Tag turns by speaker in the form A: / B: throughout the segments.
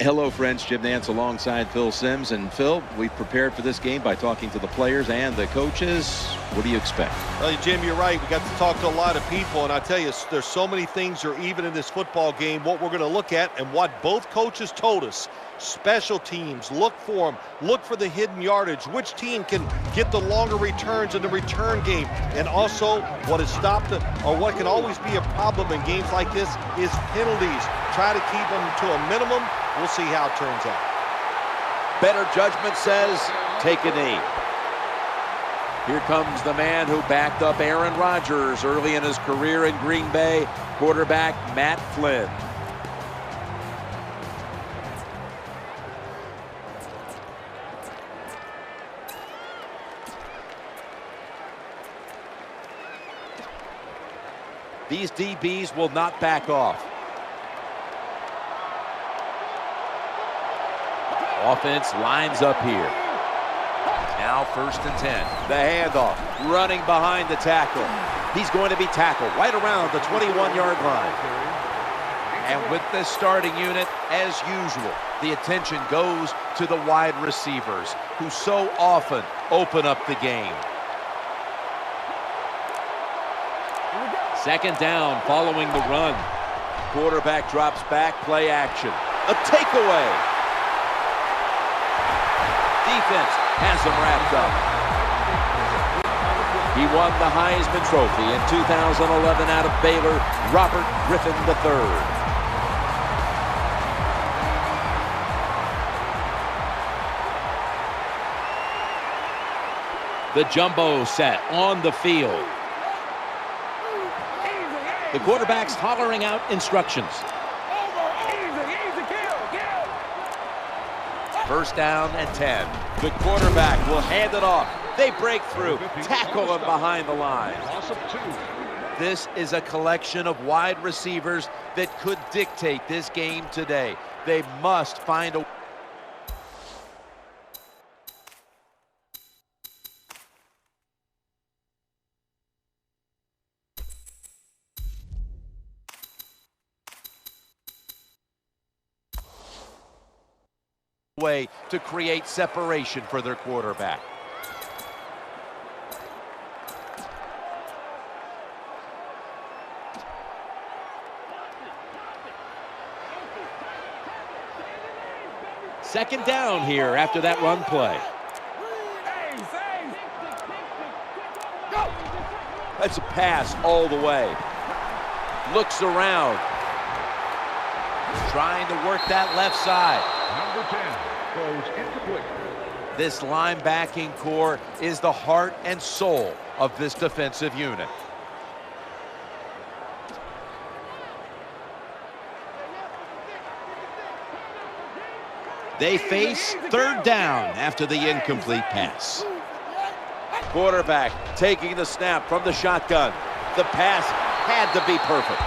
A: Hello, friends. Jim Nance alongside Phil Simms. And Phil, we've prepared for this game by talking to the players and the coaches. What do you expect?
B: Well, Jim, you're right. We got to talk to a lot of people, and I tell you, there's so many things that are even in this football game. What we're going to look at and what both coaches told us. Special teams, look for them. Look for the hidden yardage. Which team can get the longer returns in the return game? And also, what has stopped it, or what can always be a problem in games like this, is penalties. Try to keep them to a minimum. We'll see how it turns out.
C: Better judgment says take a knee. Here comes the man who backed up Aaron Rodgers early in his career in Green Bay, quarterback Matt Flynn. These DBs will not back off. Offense lines up here. Now 1st and 10. The handoff, running behind the tackle. He's going to be tackled right around the 21-yard line. And with this starting unit, as usual, the attention goes to the wide receivers, who so often open up the game. 2nd down following the run. Quarterback drops back, play action. A takeaway. Defense has him wrapped up. He won the Heisman Trophy in 2011 out of Baylor, Robert Griffin III. The jumbo set on the field. The quarterback's hollering out instructions. 1st down and 10. The quarterback will hand it off. They break through, tackle him behind the line. This is a collection of wide receivers that could dictate this game today. They must find a way to create separation for their quarterback. Second down here after that run play. That's a pass all the way. Looks around. Trying to work that left side.
D: Number 10 goes incomplete.
C: This linebacking core is the heart and soul of this defensive unit. They face 3rd down after the incomplete pass. Quarterback taking the snap from the shotgun. The pass had to be perfect.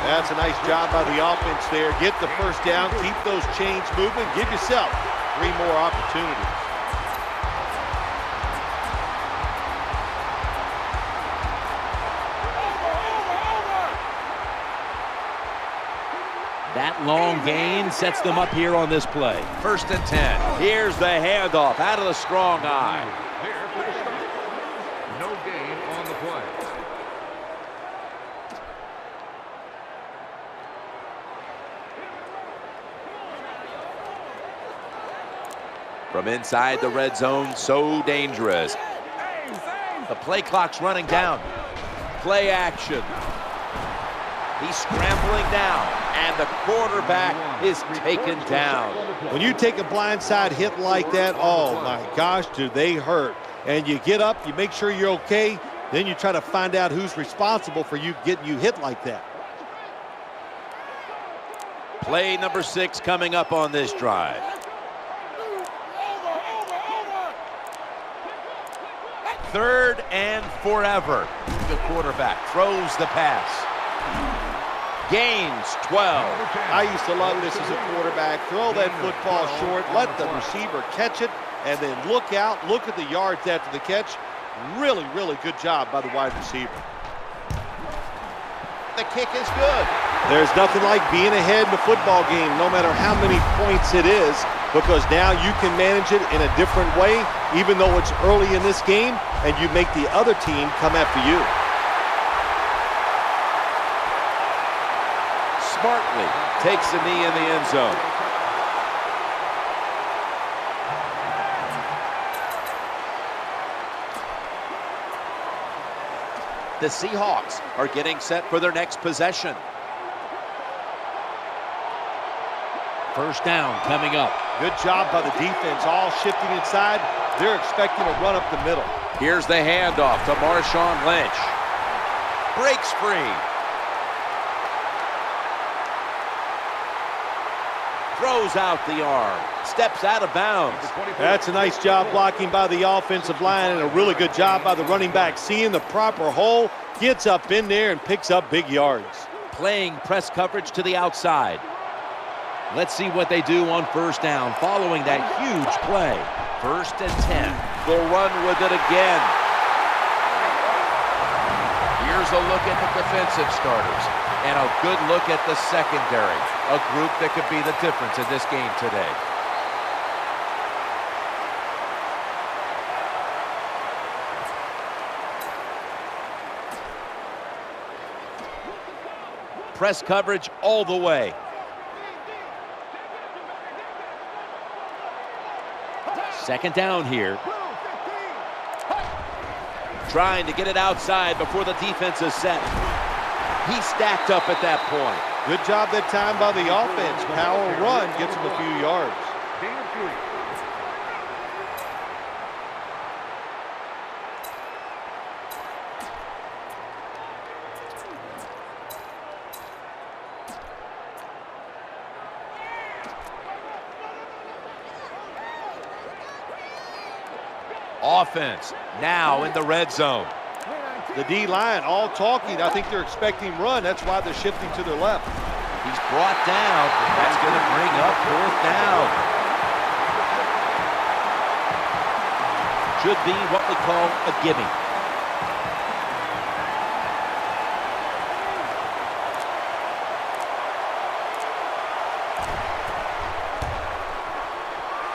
B: That's a nice job by the offense there. Get the 1st down, keep those chains moving, give yourself 3 more opportunities.
C: That long gain sets them up here on this play. 1st and 10. Here's the handoff out of the strong eye.
D: There for the stop. No gain on the play.
C: From inside the red zone, so dangerous. The play clock's running down. Play action. He's scrambling down, and the quarterback is taken down.
B: When you take a blindside hit like that, oh my gosh, do they hurt. And you get up, you make sure you're okay, then you try to find out who's responsible for you getting you hit like that.
C: Play number 6 coming up on this drive. Third and forever. The quarterback throws the pass. Gains 12.
B: I used to love this as a quarterback. Throw that football short, let the receiver catch it, and then look out, look at the yards after the catch. Really, really good job by the wide receiver.
C: The kick is good.
B: There's nothing like being ahead in a football game, no matter how many points it is, because now you can manage it in a different way, even though it's early in this game, and you make the other team come after you.
C: Smartly takes a knee in the end zone. The Seahawks are getting set for their next possession.
A: First down coming up.
B: Good job by the defense, all shifting inside. They're expecting a run up the middle.
C: Here's the handoff to Marshawn Lynch. Breaks free. Throws out the arm. Steps out of bounds.
B: That's a nice job blocking by the offensive line and a really good job by the running back. Seeing the proper hole, gets up in there and picks up big yards.
A: Playing press coverage to the outside. Let's see what they do on first down following that huge play. 1st and 10.
C: They'll run with it again. Here's a look at the defensive starters and a good look at the secondary. A group that could be the difference in this game today.
A: Press coverage all the way. Second down here. Trying to get it outside before the defense is set. He's stacked up at that point.
B: Good job that time by the offense. Power run gets him a few yards.
C: Offense now in the red zone.
B: The D-line all talking. I think they're expecting run. That's why they're shifting to their left.
A: He's brought down. That's going to bring up 4th down. Should be what we call a gimme.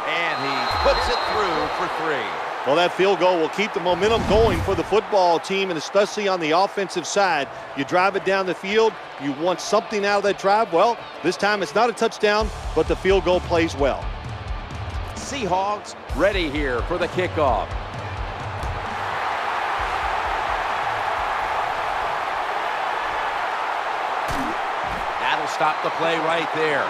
C: And he puts it through for 3.
B: Well, that field goal will keep the momentum going for the football team, and especially on the offensive side. You drive it down the field, you want something out of that drive. Well, this time it's not a touchdown, but the field goal plays well.
C: Seahawks ready here for the kickoff.
A: That'll stop the play right there.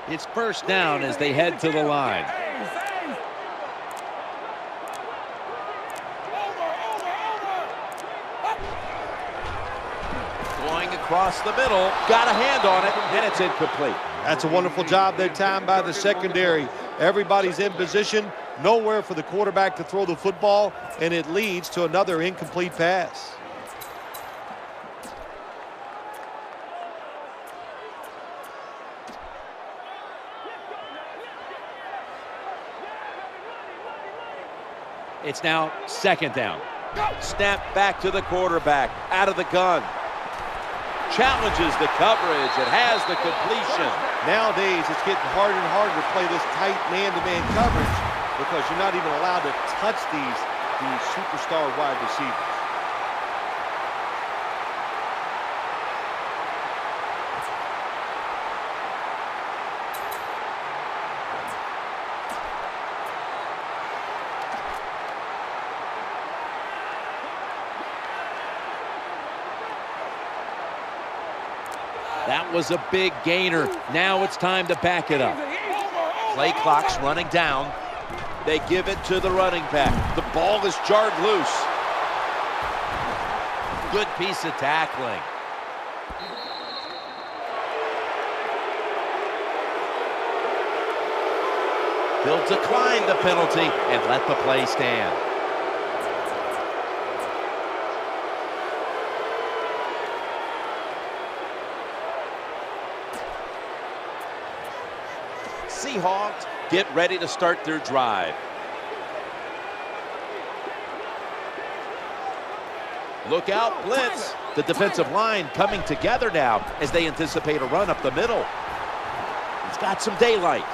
A: It's first down as they head to the line. Going across the middle, got a hand on it, and it's incomplete.
B: That's a wonderful job that time by the secondary. Everybody's in position, nowhere for the quarterback to throw the football, and it leads to another incomplete pass.
A: It's now second down.
C: Snap back to the quarterback, out of the gun. Challenges the coverage, it has the completion.
B: Nowadays, it's getting harder and harder to play this tight man-to-man coverage because you're not even allowed to touch these superstar wide receivers.
A: That was a big gainer. Now it's time to back it up.
C: Play clock's running down. They give it to the running back. The ball is jarred loose.
A: Good piece of tackling. They'll decline the penalty and let the play stand. Seahawks get ready to start their drive. Look out, blitz. The defensive line coming together now as they anticipate a run up the middle. It's got some daylight.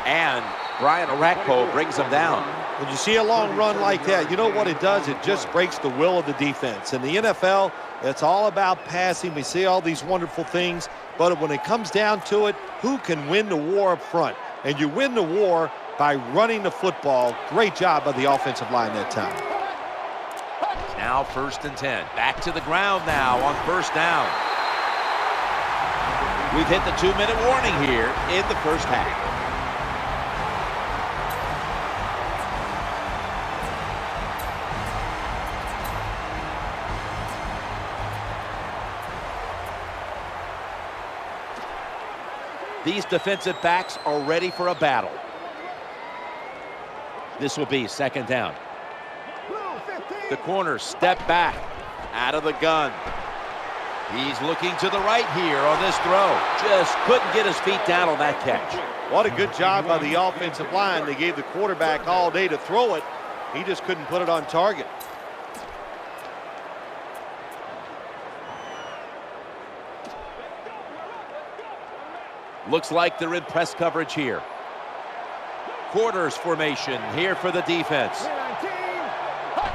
A: And Brian Arakpo brings him down.
B: When you see a long run like that, you know what it does? It just breaks the will of the defense. In the NFL, it's all about passing. We see all these wonderful things, but when it comes down to it, who can win the war up front? And you win the war by running the football. Great job by the offensive line that time.
A: Now 1st and 10. Back to the ground now on 1st down. We've hit the 2-minute warning here in the 1st half. These defensive backs are ready for a battle. This will be 2nd down. The corner step back out of the gun. He's looking to the right here on this throw. Just couldn't get his feet down on that catch.
B: What a good job by the offensive line. They gave the quarterback all day to throw it. He just couldn't put it on target.
A: Looks like they're in press coverage here. Quarters formation here for the defense.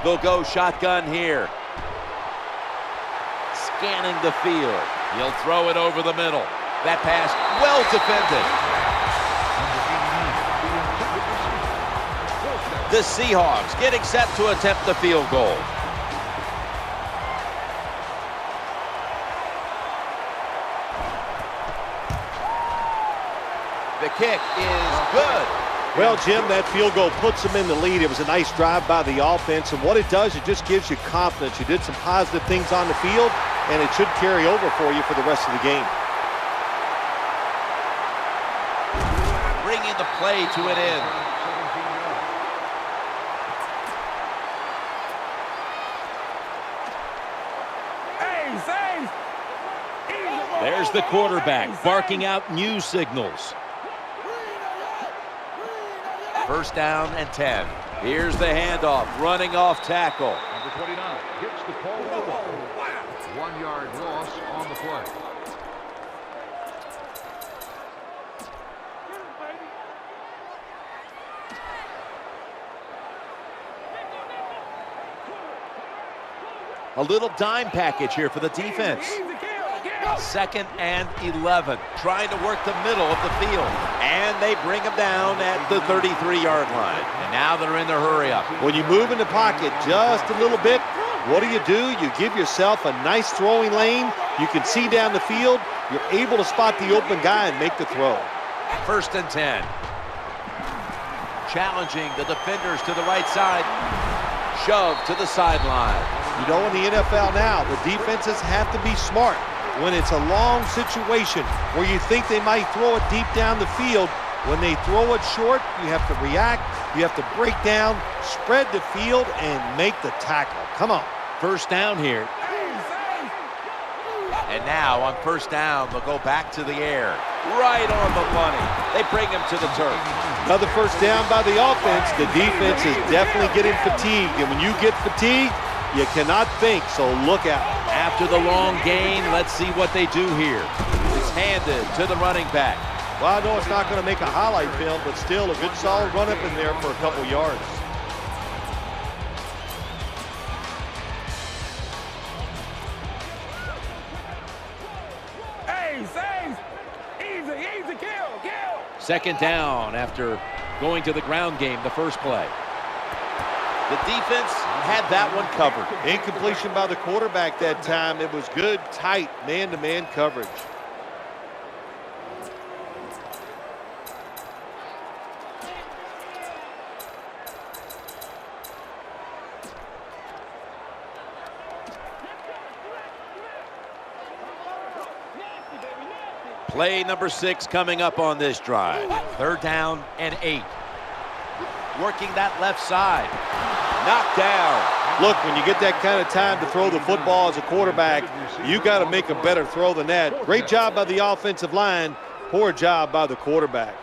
A: They'll go shotgun here. Scanning the field. He'll throw it over the middle. That pass well defended. The Seahawks getting set to attempt the field goal. The kick is good.
B: Well, Jim, that field goal puts them in the lead. It was a nice drive by the offense, and what it does, it just gives you confidence. You did some positive things on the field, and it should carry over for you for the rest of the game.
A: Bringing the play to an end. There's the quarterback barking out new signals. 1st down and 10. Here's the handoff, running off tackle.
D: Number 29 gets the call. 1-yard loss on the play.
A: A little dime package here for the defense. 2nd and 11, trying to work the middle of the field. And they bring him down at the 33-yard line. And now they're in their hurry-up.
B: When you move in the pocket just a little bit, what do? You give yourself a nice throwing lane. You can see down the field. You're able to spot the open guy and make the throw.
A: 1st and 10. Challenging the defenders to the right side. Shove to the sideline.
B: You know, in the NFL now, the defenses have to be smart. When it's a long situation where you think they might throw it deep down the field, when they throw it short, you have to react, you have to break down, spread the field, and make the tackle. Come on.
A: 1st down here. And now on 1st down, they'll go back to the air. Right on the money. They bring him to the turf.
B: Another 1st down by the offense. The defense is definitely getting fatigued. And when you get fatigued, you cannot think, so look out.
A: After the long gain, let's see what they do here. It's handed to the running back.
B: Well, I know it's not going to make a highlight film, but still a good solid run up in there for a couple yards.
E: Easy, kill.
A: 2nd down after going to the ground game the first play. The defense had that one covered.
B: Incompletion by the quarterback that time. It was good, tight, man-to-man coverage.
A: Play number 6 coming up on this drive. 3rd down and 8. Working that left side. Knocked down.
B: Look, when you get that kind of time to throw the football as a quarterback, you got to make a better throw than that. Great job by the offensive line. Poor job by the quarterback.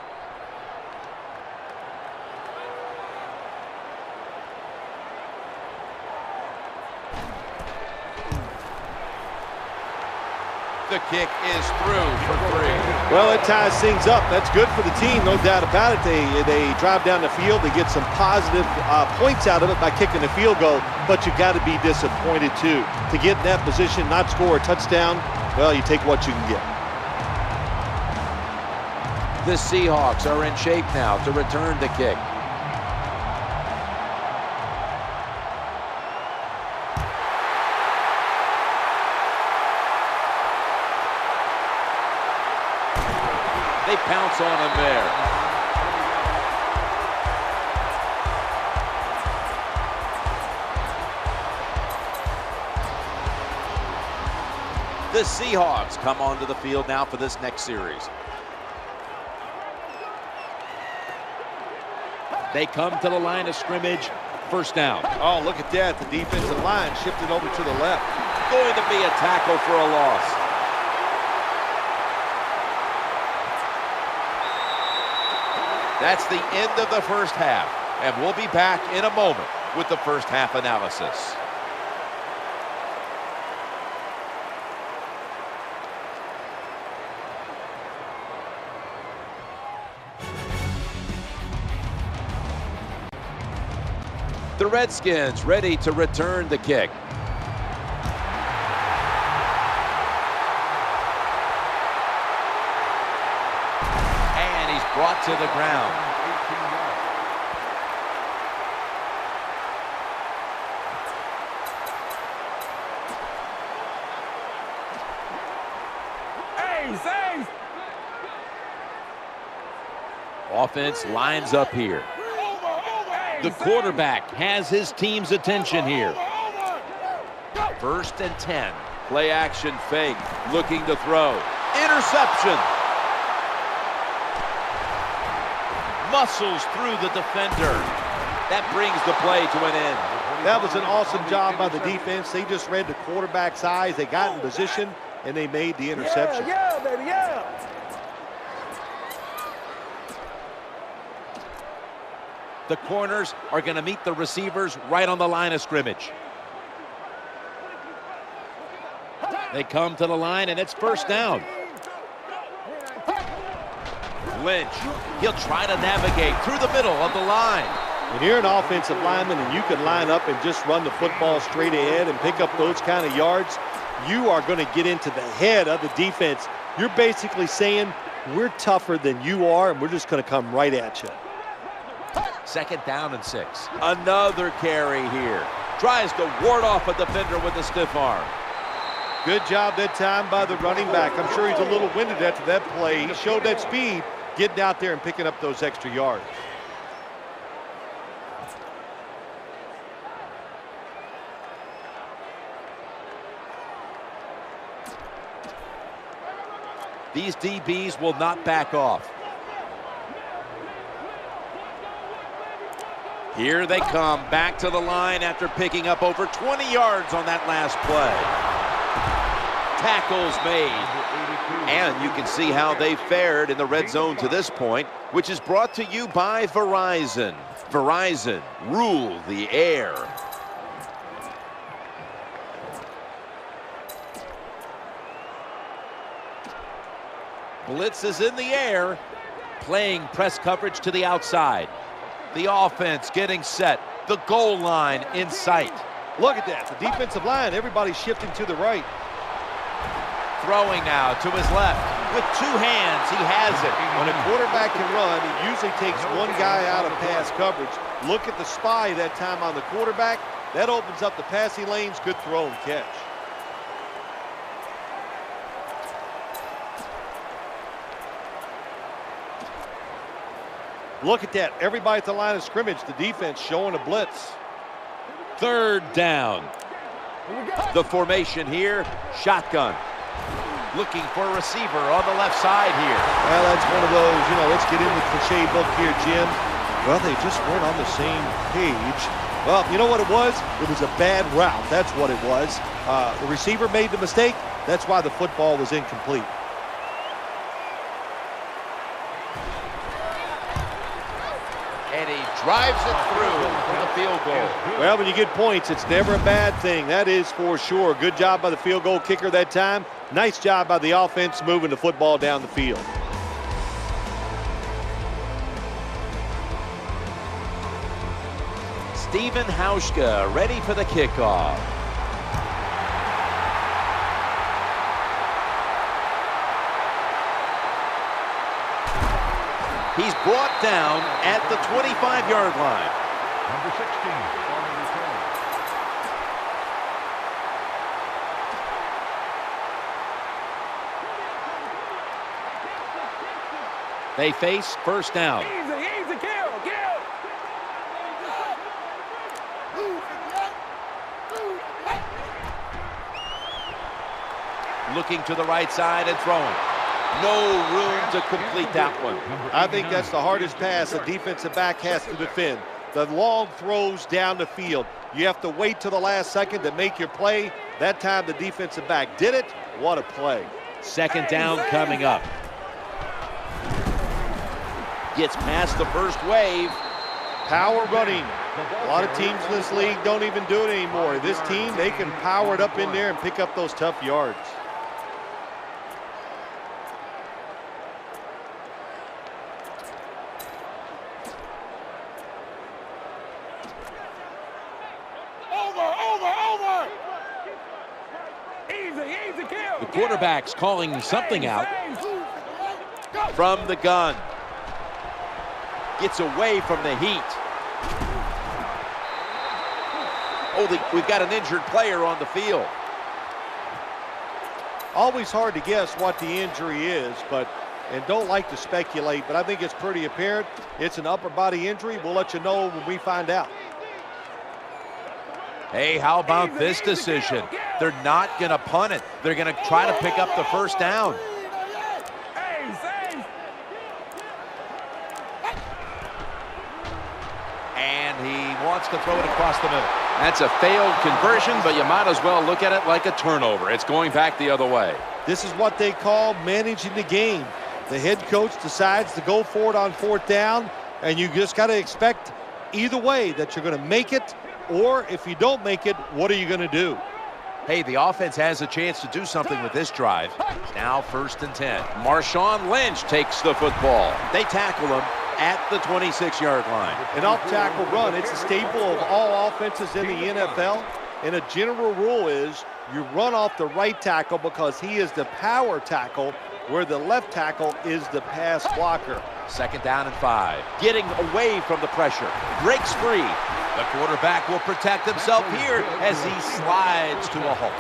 C: The kick is through for 3.
B: Well, it ties things up. That's good for the team, no doubt about it. They drive down the field. They get some positive points out of it by kicking the field goal, but you got to be disappointed too. To get in that position, not score a touchdown, well, you take what you can get.
C: The Seahawks are in shape now to return the kick. They pounce on him there. The Seahawks come onto the field now for this next series. They come to the line of scrimmage. First down.
B: Oh, look at that. The defensive line shifted over to the left.
C: Going to be a tackle for a loss. That's the end of the first half, and we'll be back in a moment with the first half analysis. The Redskins ready to return the kick. And he's brought to the ground. Offense lines up here. The quarterback has his team's attention here. First and 10. Play action fake. Looking to throw. Interception. Muscles through the defender. That brings the play to an end.
B: That was an awesome job by the defense. They just read the quarterback's eyes. They got in position, and they made the interception.
E: Yeah, baby, yeah.
C: The corners are going to meet the receivers right on the line of scrimmage. They come to the line, and it's first down. Lynch, he'll try to navigate through the middle of the line.
B: When you're an offensive lineman and you can line up and just run the football straight ahead and pick up those kind of yards, you are going to get into the head of the defense. You're basically saying, we're tougher than you are, and we're just going to come right at you.
C: Second down and 6. Another carry here. Tries to ward off a defender with a stiff arm.
B: Good job that time by the running back. I'm sure he's a little winded after that play. He showed that speed, getting out there and picking up those extra yards.
C: These DBs will not back off. Here they come back to the line after picking up over 20 yards on that last play. Tackles made. And you can see how they fared in the red zone to this point, which is brought to you by Verizon. Verizon, rule the air. Blitz is in the air, playing press coverage to the outside. The offense getting set, the goal line in sight.
B: Look at that, the defensive line, everybody's shifting to the right.
C: Throwing now to his left. With 2 hands, he has it.
B: When a quarterback can run, it usually takes one guy out of pass coverage. Look at the spy that time on the quarterback. That opens up the passing lanes. Good throw and catch. Look at that. Everybody at the line of scrimmage. The defense showing a blitz.
C: Third down. The formation here, shotgun. Looking for a receiver on the left side here.
B: Well, that's one of those, let's get in the cliche book here, Jim. Well, they just weren't on the same page. Well, you know what it was? It was a bad route. That's what it was. The receiver made the mistake. That's why the football was incomplete.
C: drives it through for the field goal.
B: Well, when you get points, it's never a bad thing. That is for sure. Good job by the field goal kicker that time. Nice job by the offense moving the football down the field.
C: Steven Hauschka ready for the kickoff. He's brought down at the 25-yard line.
D: Number 16 on the return.
C: They face first down.
E: Easy, kill.
C: Looking to the right side and throwing. No room to complete that one.
B: I think that's the hardest pass a defensive back has to defend. The long throws down the field. You have to wait till the last second to make your play. That time the defensive back did it. What a play.
C: Second down coming up. Gets past the first wave.
B: Power running. A lot of teams in this league don't even do it anymore. This team, they can power it up in there and pick up those tough yards.
E: Easy, kill.
C: The quarterback's calling something out from the gun. Gets away from the heat. Oh, we've got an injured player on the field.
B: Always hard to guess what the injury is, and don't like to speculate, but I think it's pretty apparent. It's an upper body injury. We'll let you know when we find out.
C: Hey, how about this decision? They're not going to punt it. They're going to try to pick up the first down. And he wants to throw it across the middle. That's a failed conversion, but you might as well look at it like a turnover. It's going back the other way.
B: This is what they call managing the game. The head coach decides to go for it on fourth down, and you just got to expect either way that you're going to make it, or if you don't make it, what are you going to do?
C: Hey, the offense has a chance to do something with this drive. Now 1st and 10. Marshawn Lynch takes the football. They tackle him at the 26-yard line.
B: An off-tackle run, it's a staple of all offenses in the NFL. And a general rule is you run off the right tackle because he is the power tackle, where the left tackle is the pass blocker.
C: 2nd down and 5. Getting away from the pressure. Breaks free. The quarterback will protect himself here as he slides to a halt.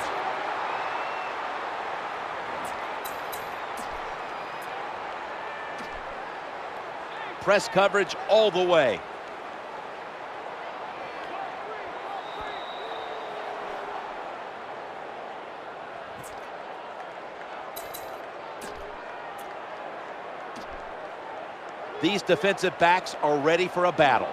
C: Press coverage all the way. These defensive backs are ready for a battle.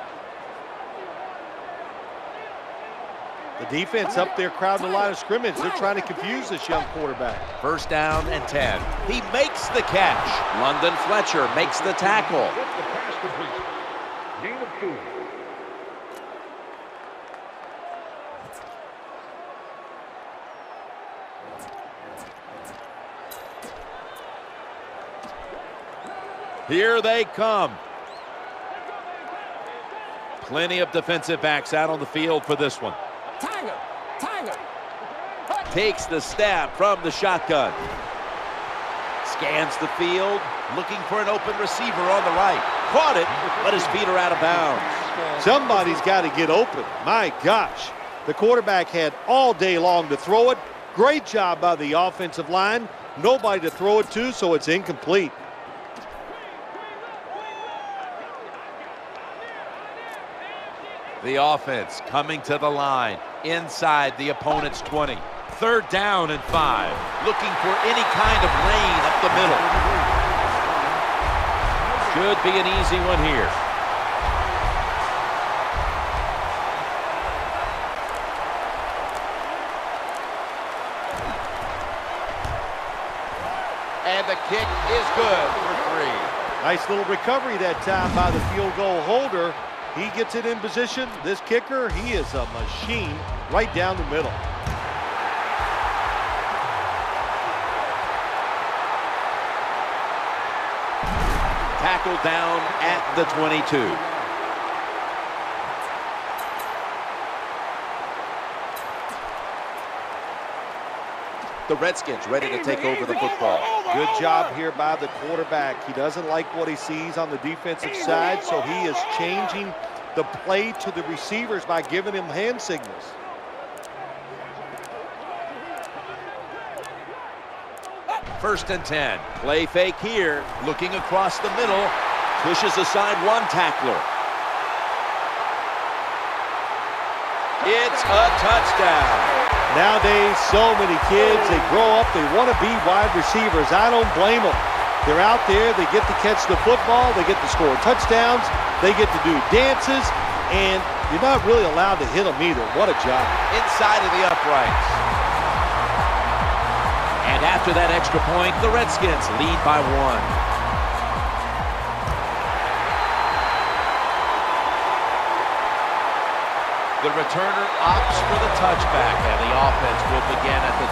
B: The defense up there crowding the line of scrimmage. They're trying to confuse this young quarterback.
C: 1st down and 10. He makes the catch. London Fletcher makes the tackle.
D: The pass complete. Gain of 2.
C: Here they come. Plenty of defensive backs out on the field for this one.
E: Tiger.
C: Takes the snap from the shotgun. Scans the field, looking for an open receiver on the right. Caught it, but his feet are out of bounds.
B: Somebody's got to get open. My gosh. The quarterback had all day long to throw it. Great job by the offensive line. Nobody to throw it to, so it's incomplete.
C: The offense coming to the line inside the opponent's 20. 3rd down and 5. Looking for any kind of lane up the middle. Should be an easy one here. And the kick is good for 3.
B: Nice little recovery that time by the field goal holder. He gets it in position. This kicker, he is a machine right down the middle.
C: Tackled down at the 22. The Redskins ready to take over the football.
B: Good job here by the quarterback. He doesn't like what he sees on the defensive side, so he is changing the play to the receivers by giving him hand signals.
C: First and 10. Play fake here. Looking across the middle. Pushes aside one tackler. It's a touchdown.
B: Nowadays, so many kids, they grow up, they want to be wide receivers. I don't blame them. They're out there, they get to catch the football, they get to score touchdowns, they get to do dances, and you're not really allowed to hit them either. What a job.
C: Inside of the uprights. And after that extra point, the Redskins lead by 1. The returner opts for the touchback, and the offense will begin at the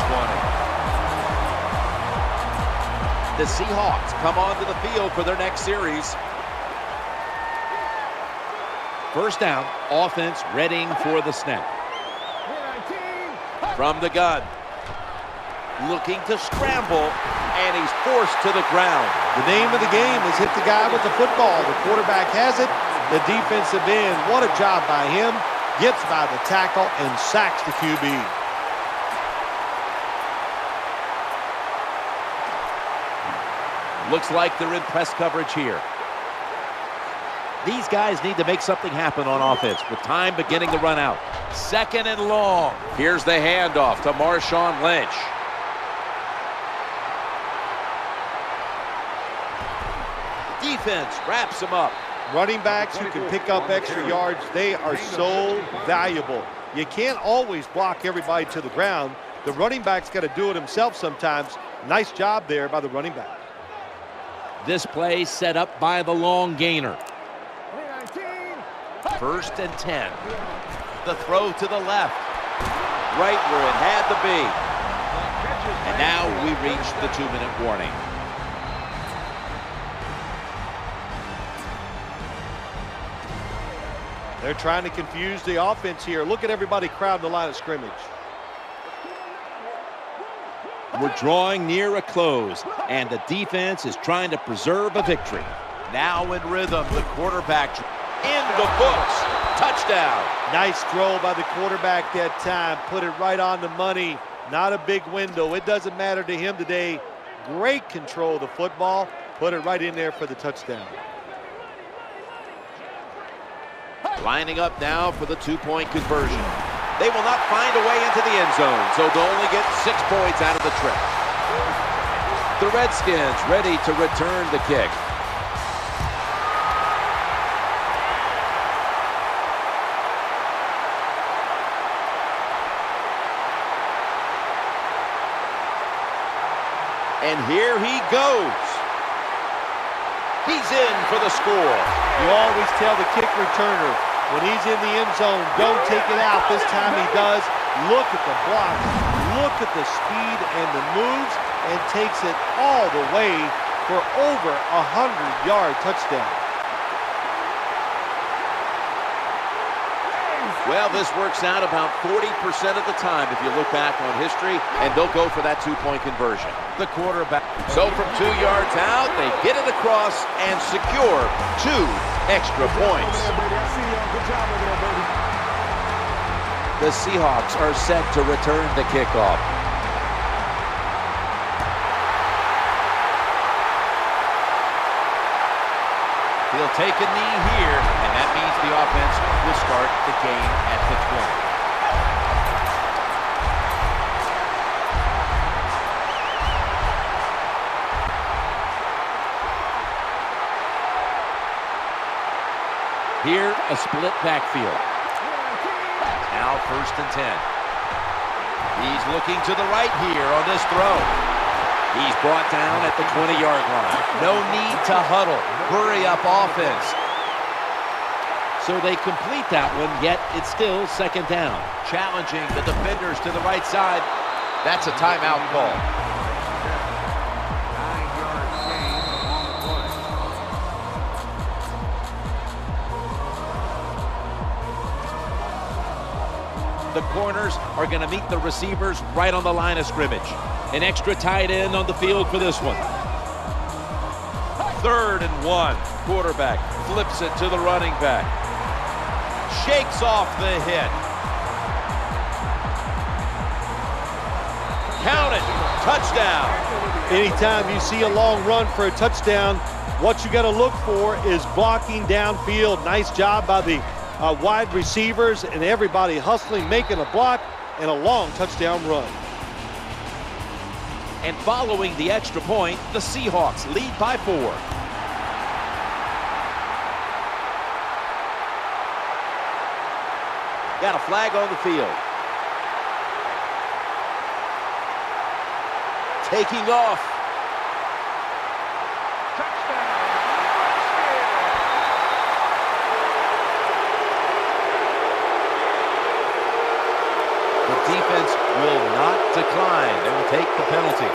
C: 20. The Seahawks come onto the field for their next series. First down, offense readying for the snap. From the gun. Looking to scramble, and he's forced to the ground.
B: The name of the game is hit the guy with the football. The quarterback has it. The defensive end, what a job by him. Gets by the tackle and sacks the QB.
C: Looks like they're in press coverage here. These guys need to make something happen on offense with time beginning to run out. Second and long. Here's the handoff to Marshawn Lynch. Defense wraps him up.
B: Running backs who can pick up extra yards, they are so valuable. You can't always block everybody to the ground. The running back's got to do it himself sometimes. Nice job there by the running back.
C: This play set up by the long gainer. First and 10. The throw to the left. Right where it had to be. And now we reach the 2-minute warning.
B: They're trying to confuse the offense here. Look at everybody crowding the line of scrimmage.
C: We're drawing near a close, and the defense is trying to preserve a victory. Now in rhythm, the quarterback in the books. Touchdown.
B: Nice throw by the quarterback that time. Put it right on the money. Not a big window. It doesn't matter to him today. Great control of the football. Put it right in there for the touchdown.
C: Lining up now for the 2-point conversion. They will not find a way into the end zone, so they'll only get 6 points out of the trip. The Redskins ready to return the kick. And here he goes. He's in for the score.
B: You always tell the kick returner, when he's in the end zone, don't take it out. This time he does. Look at the block. Look at the speed and the moves, and takes it all the way for over a 100-yard touchdown.
C: Well, this works out about 40% of the time if you look back on history, and they'll go for that 2-point conversion. The quarterback. So from 2 yards out, they get it across and secure 2 extra points. The Seahawks are set to return the kickoff. He'll take a knee here, and that means the offense will start the game at the 20. Here, a split backfield. Now first and 10. He's looking to the right here on this throw. He's brought down at the 20-yard line. No need to huddle. Hurry up offense. So they complete that one, yet it's still second down.
A: Challenging the defenders to the right side. That's a timeout call.
D: 9-yard gain on the play.
C: The corners are going to meet the receivers right on the line of scrimmage. An extra tight end on the field for this one.
A: 3rd and 1. Quarterback flips it to the running back. Shakes off the hit. Count it. Touchdown.
B: Anytime you see a long run for a touchdown, what you got to look for is blocking downfield. Nice job by the wide receivers and everybody hustling, making a block, and a long touchdown run.
C: And following the extra point, the Seahawks lead by 4.
A: Got a flag on the field. Taking off. The defense will not decline. They will take the penalty.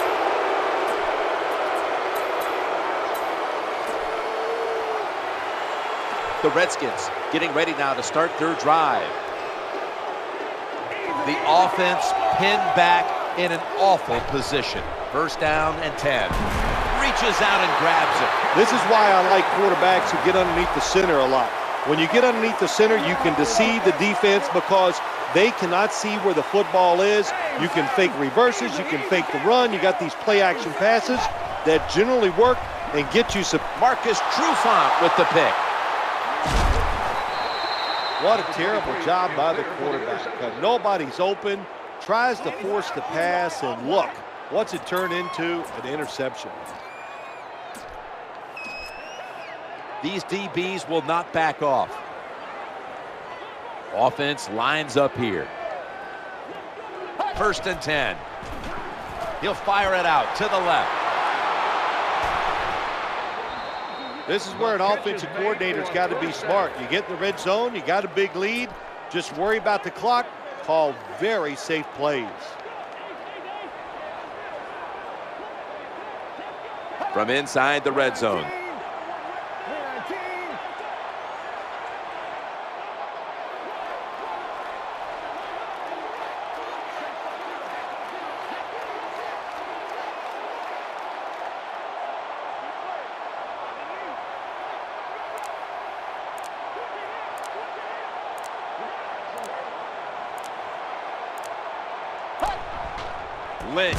A: The Redskins getting ready now to start their drive. The offense pinned back in an awful position. 1st down and 10. Reaches out and grabs it.
B: This is why I like quarterbacks who get underneath the center a lot. When you get underneath the center, you can deceive the defense because they cannot see where the football is. You can fake reverses, you can fake the run. You got these play action passes that generally work and get you some.
A: Marcus Trufant with the pick.
B: What a terrible job by the quarterback. Nobody's open, tries to force the pass, and look, what's it turned into? An interception.
C: These DBs will not back off. Offense lines up here.
A: 1st and 10. He'll fire it out to the left.
B: This is where an offensive coordinator's got to be smart. You get in the red zone, you got a big lead, just worry about the clock, call very safe plays.
A: From inside the red zone. Lynch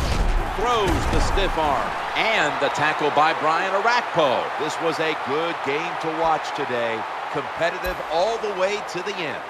A: throws the stiff arm and the tackle by Brian Arakpo. This was a good game to watch today. Competitive all the way to the end.